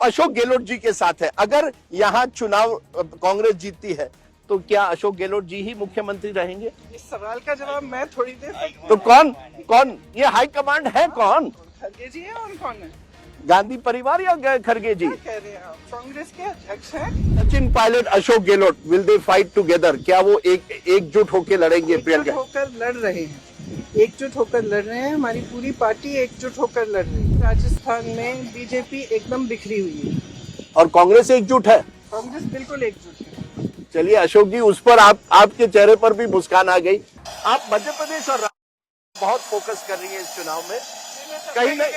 अशोक गहलोत जी के साथ है। अगर यहाँ चुनाव कांग्रेस जीतती है तो क्या अशोक गहलोत जी ही मुख्यमंत्री रहेंगे? इस सवाल का जवाब मैं थोड़ी दे सकती हूँ। तो कौन ये हाईकमांड है? कौन? खड़गे जी है और कौन है? गांधी परिवार या खड़गे जी? क्या कह रहे हैं आप? कांग्रेस के अध्यक्ष हैं। Sachin Pilot, Ashok Gehlot, will they fight together? क्या वो एकजुट होकर लड़ेंगे? एकजुट होकर लड़ रहे हैं, एकजुट होकर लड़ रहे हैं। हमारी पूरी पार्टी एकजुट होकर लड़ रही है। राजस्थान में बीजेपी एकदम बिखरी हुई है और कांग्रेस एकजुट है। कांग्रेस बिल्कुल एकजुट है। चलिए अशोक जी, उस पर आपके चेहरे पर भी मुस्कान आ गई। आप मध्य प्रदेश और बहुत फोकस कर रही है इस चुनाव में, कहीं न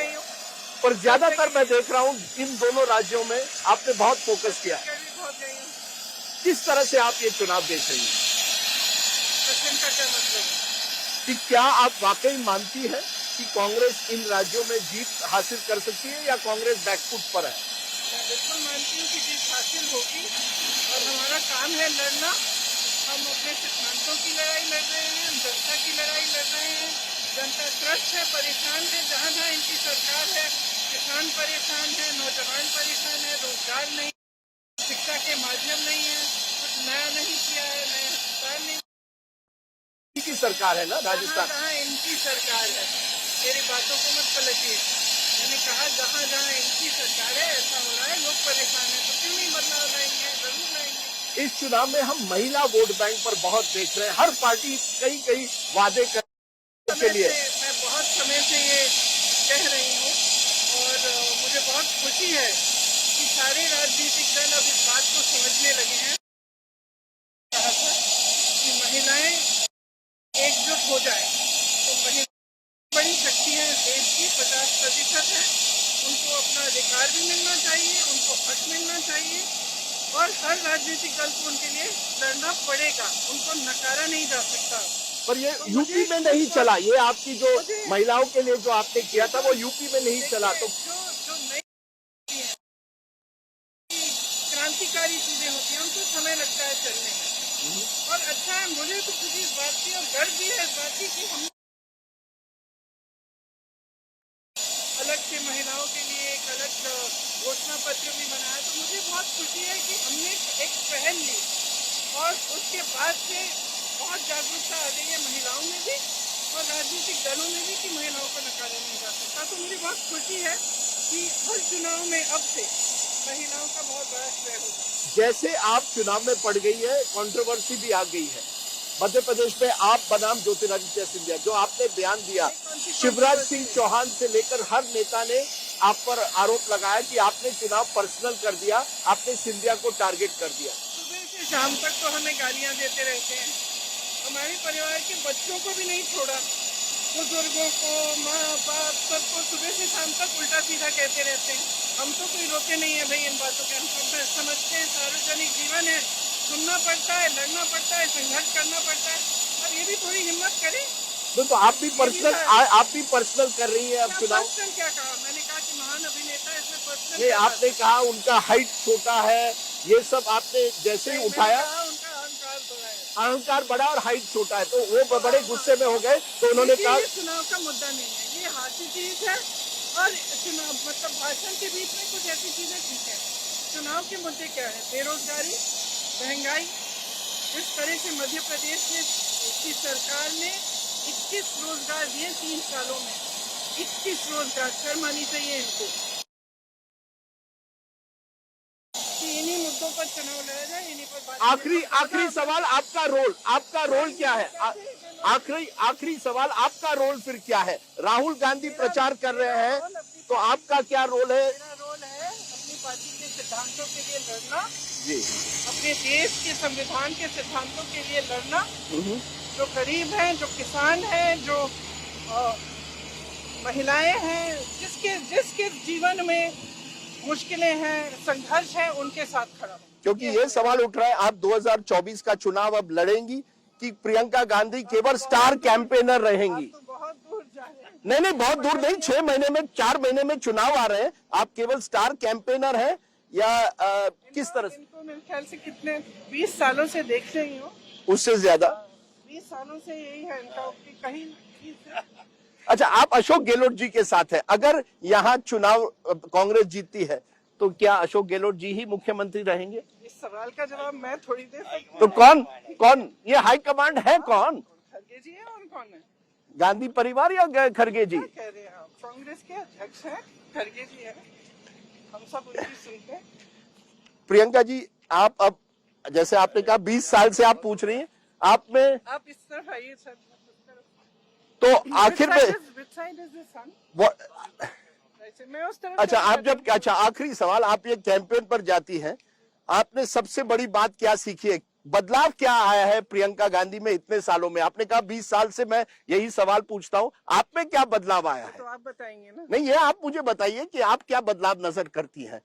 पर ज्यादातर मैं देख रहा हूँ इन दोनों राज्यों में आपने बहुत फोकस किया। किस तरह से आप ये चुनाव देख रही हैं? का क्या मतलब है? कि क्या आप वाकई मानती है कि कांग्रेस इन राज्यों में जीत हासिल कर सकती है या कांग्रेस बैकफुट पर है? मैं बिल्कुल मानती हूँ कि जीत हासिल होगी और हमारा काम है लड़ना। हम अपने सिद्धांतों की लड़ाई लड़ रहे हैं, जनता की लड़ाई लड़ रहे हैं। जनता त्रस्त है, परेशान है। जहाँ जहाँ इनकी सरकार है, किसान परेशान है, नौजवान परेशान है, रोजगार नहीं, शिक्षा के माध्यम नहीं है, कुछ नया नहीं किया है, नया अस्पताल नहीं। इनकी सरकार है ना राजस्थान? जहाँ इनकी सरकार है, मेरी बातों को मत पलटिए। मैंने कहा जहाँ जहाँ इनकी सरकार है ऐसा हो रहा है, लोग परेशान है, तो क्यों नहीं बदलाव लाएंगे? जरूर लाएंगे। इस चुनाव में हम महिला वोट बैंक पर बहुत देख रहे हैं। हर पार्टी कई वादे करने के लिए। मैं बहुत समय से ये कह रही हूँ और मुझे बहुत खुशी है कि सारे राजनीतिक दल अब इस बात को समझने लगे हैं। कहा था कि महिलाएं एकजुट हो जाए तो महिला बड़ी शक्ति है, देश की 50% है। उनको अपना अधिकार भी मिलना चाहिए, उनको हक मिलना चाहिए और हर राजनीतिक दल को उनके लिए लड़ना पड़ेगा, उनको नकारा नहीं जा सकता। पर ये यूपी में नहीं चला। ये आपकी जो महिलाओं के लिए जो आपने किया था वो यूपी में नहीं चला। तो जो नई क्रांतिकारी चीजें होती हैं उनको समय लगता है चलने में। और अच्छा है, मुझे तो खुशी इस बात की और गर्व भी है इस बात की कि हम अलग से महिलाओं के लिए एक अलग घोषणा पत्र भी बनाया। तो मुझे बहुत खुशी है कि हमने एक पहल ली और उसके बाद से बहुत जागरूकता आ गई है महिलाओं में भी और राजनीतिक दलों में भी कि महिलाओं को नकारा नहीं जा सकता। तो मुझे बहुत खुशी है कि हर चुनाव में अब से महिलाओं का बहुत बड़ा श्रेय होगा। जैसे आप चुनाव में पड़ गई है, कंट्रोवर्सी भी आ गई है मध्य प्रदेश में। आप बनाम ज्योतिरादित्य सिंधिया, जो आपने बयान दिया, शिवराज सिंह चौहान से लेकर हर नेता ने आप पर आरोप लगाया कि आपने चुनाव पर्सनल कर दिया, आपने सिंधिया को टारगेट कर दिया। सुबह से शाम तक तो हमें गालियां देते रहते हैं। हमारे परिवार के बच्चों को भी नहीं छोड़ा, बुजुर्गों को, माँ बाप सबको सुबह से शाम तक उल्टा सीधा कहते रहते हैं। हम तो कोई रोके नहीं है भाई इन बातों के। हम समझते हैं सार्वजनिक जीवन है, सुनना पड़ता है, लड़ना पड़ता है, संघर्ष करना पड़ता है। अब ये भी थोड़ी हिम्मत करें। तो आप भी पर्सनल कर रही है अब चुनाव? पर्सनल क्या कहा? मैंने कहा कि महान अभिनेता इसमें पर्सनल नहीं, आपने कहा उनका हाइट छोटा है, ये सब आपने जैसे ही उठाया उनका अहंकार बढ़ा है। अहंकार बढ़ा और हाइट छोटा है, तो वो बड़े गुस्से में हो गए। तो उन्होंने कहा चुनाव का मुद्दा नहीं है, ये हाथी चीज है और चुनाव मतलब भाषण के बीच में कुछ ऐसी चीजें ठीक है। चुनाव के मुद्दे क्या है? बेरोजगारी, महंगाई। जिस तरह से मध्य प्रदेश में की सरकार ने 21 रोजगार दिए 3 सालों में, 21 रोजगार। शर्म आनी चाहिए इनको कि इन्हीं मुद्दों पर चुनाव लड़ा जाए, इन्हीं पर बात। आखिरी सवाल, आपका रोल क्या है? आखिरी सवाल, आपका रोल फिर क्या है? राहुल गांधी प्रचार कर रहे हैं, तो आपका क्या रोल है? मेरा रोल है अपनी पार्टी के सिद्धांतों के लिए लड़ना जी, अपने देश के संविधान के सिद्धांतों के लिए लड़ना। जो गरीब हैं, जो किसान हैं, जो महिलाएं हैं, जिसके जीवन में मुश्किलें हैं, संघर्ष है, उनके साथ खड़ा हूं। क्योंकि ये सवाल उठ रहा है, आप 2024 का चुनाव अब लड़ेंगी कि प्रियंका गांधी केवल स्टार कैंपेनर रहेंगी? तो बहुत दूर जा रहे हैं। नहीं, बहुत दूर नहीं। 6 महीने में, 4 महीने में चुनाव आ रहे हैं। आप केवल स्टार कैंपेनर हैं या किस तरह से? इनको मेरे ख्याल से कितने 20 सालों से देख रही हूँ, उससे ज्यादा 20 सालों से यही है इनका कि कहीं अच्छा, आप अशोक गहलोत जी के साथ हैं। अगर यहाँ चुनाव कांग्रेस जीतती है तो क्या अशोक गहलोत जी ही मुख्यमंत्री रहेंगे? इस सवाल का जवाब मैं थोड़ी दे सकती हूँ। तो कौन ये हाईकमांड है कौन? खड़गे जी है और कौन है? गांधी परिवार या खड़गे जी? क्या कह रहे हैं आप? कांग्रेस के अध्यक्ष हैं, खड़गे जी है, हम सब उनकी सुनते हैं। प्रियंका जी, आप अब जैसे आपने कहा 20 साल से आप पूछ रही हैं, आप में आप इस तरफ आइए सर। तो आखिर में मैं उस तरफ। अच्छा, आप जब अच्छा आखिरी सवाल, आप ये कैंपेन पर जाती हैं, आपने सबसे बड़ी बात क्या सीखी है? बदलाव क्या आया है प्रियंका गांधी में इतने सालों में? आपने कहा 20 साल से मैं यही सवाल पूछता हूं, आप में क्या बदलाव आया है? तो आप बताएंगे ना। नहीं, ये आप मुझे बताइए कि आप क्या बदलाव नजर करती हैं?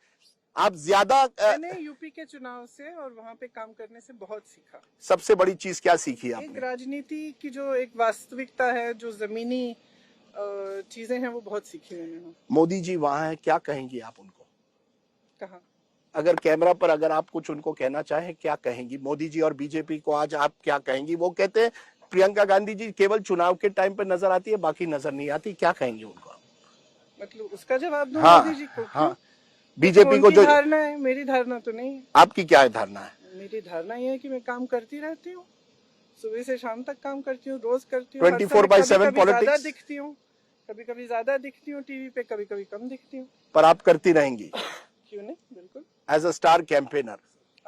आप ज्यादा मैंने यूपी के चुनाव से और वहाँ पे काम करने से बहुत सीखा। सबसे बड़ी चीज क्या सीखी एक आपने? राजनीति की जो एक वास्तविकता है, जो जमीनी चीजें हैं, वो बहुत सीखी मैंने। मोदी जी वहां है, क्या कहेंगी आप उनको? कहा अगर कैमरा पर अगर आप कुछ उनको कहना चाहें, क्या कहेंगी? मोदी जी और बीजेपी को आज आप क्या कहेंगी? वो कहते हैं प्रियंका गांधी जी केवल चुनाव के टाइम पे नजर आती है, बाकी नजर नहीं आती, क्या कहेंगे उनको? मतलब उसका जवाब दो हाँ, मोदी जी को। हाँ, बीजेपी को जो धारणा है, मेरी धारणा तो नहीं है। आपकी क्या धारणा है? मेरी धारणा ये है कि मैं काम करती रहती हूँ, सुबह से शाम तक काम करती हूँ, रोज करती हूँ। 24/7 पॉलिटिक्स दिखती हूँ, कभी कभी ज्यादा दिखती हूँ टीवी पे, कभी कभी कम दिखती हूँ। पर आप करती रहेंगी? क्यों नहीं, बिल्कुल। एज अ स्टार कैंपेनर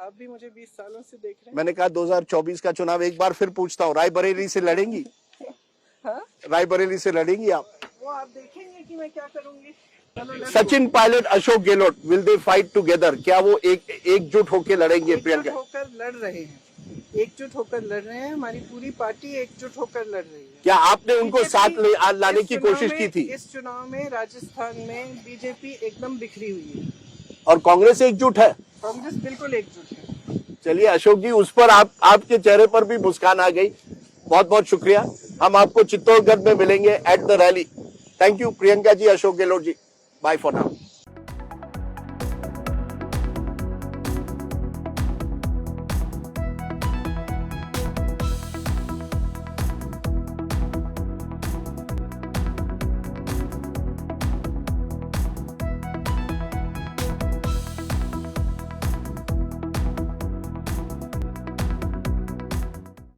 आप भी मुझे 20 सालों से देख रहे हैं। मैंने कहा 2024 का चुनाव एक बार फिर पूछता हूँ, रायबरेली से लड़ेंगी? हाँ? रायबरेली से लड़ेंगी आप? वो आप देखेंगे कि मैं क्या करूंगी। Sachin Pilot, Ashok Gehlot, will they fight together? क्या वो एकजुट होकर लड़ेंगे? प्रियंका एकजुट होकर लड़ रहे हैं, एकजुट होकर लड़ रहे हैं। हमारी पूरी पार्टी एकजुट होकर लड़ रही है। क्या आपने उनको साथ लाने की कोशिश की थी? इस चुनाव में राजस्थान में बीजेपी एकदम बिखरी हुई है और कांग्रेस एकजुट है? कांग्रेस बिल्कुल एकजुट है। चलिए अशोक जी, उस पर आपके चेहरे पर भी मुस्कान आ गई, बहुत बहुत शुक्रिया। हम आपको चित्तौड़गढ़ में मिलेंगे at the rally. Thank you Priyanka ji, Ashok Gehlot ji, bye for now.